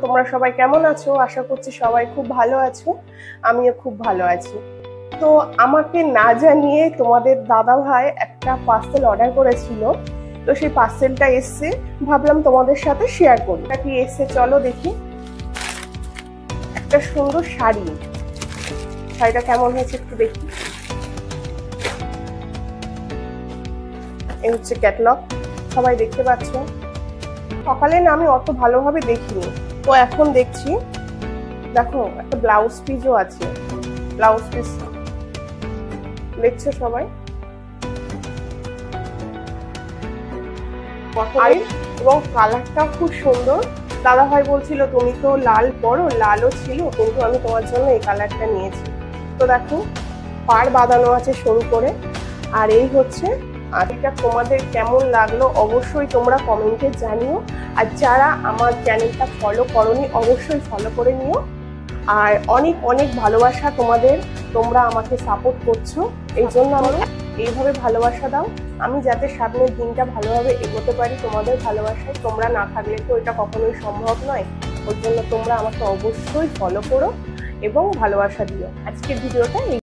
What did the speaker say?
তোমরা সবাই কেমন আছো? আশা করছি সবাই খুব ভালো আছো। আমিও খুব ভালো আছি। তো আমাকে না জানিয়ে তোমাদের দাদা ভাই একটা পার্সেল অর্ডার করেছিল, তো সেই পার্সেলটা এসছে, ভাবলাম তোমাদের সাথে শেয়ার করি। কি এসছে চলো দেখি। একটা সুন্দর শাড়ি, শাড়িটা কেমন হয়েছে একটু দেখি। এই হচ্ছে ক্যাটালগ, সবাই দেখতে পাচ্ছ। সকালে না আমি অত ভালোভাবে দেখিনি, তো এখন দেখছি। দেখো একটা ব্লাউজ পিসও আছে, ব্লাউজ পিস দেখছো সবাই। এবং কালারটাও খুব সুন্দর। দাদা ভাই বলছিল তুমি তো লাল পরো, লালও ছিল, কিন্তু আমি তোমার জন্য এই কালারটা নিয়েছি। তো দেখো পাড় বাঁধানো আছে সরু করে। আর এই হচ্ছে, আর এটা তোমাদের কেমন লাগলো অবশ্যই তোমরা কমেন্টে জানিও। আর যারা আমার চ্যানেলটা ফলো করোনি অবশ্যই ফলো করে নিও। আর অনেক অনেক ভালোবাসা তোমাদের, তোমরা আমাকে সাপোর্ট করছো, এই জন্য আমি এইভাবে ভালোবাসা দাও, আমি যাতে সামনের দিনটা ভালোভাবে এগোতে পারি। তোমাদের ভালোবাসায়, তোমরা না থাকলে তো এটা কখনোই সম্ভব নয়। ওর জন্য তোমরা আমাকে অবশ্যই ফলো করো এবং ভালোবাসা দিও। আজকের ভিডিওটা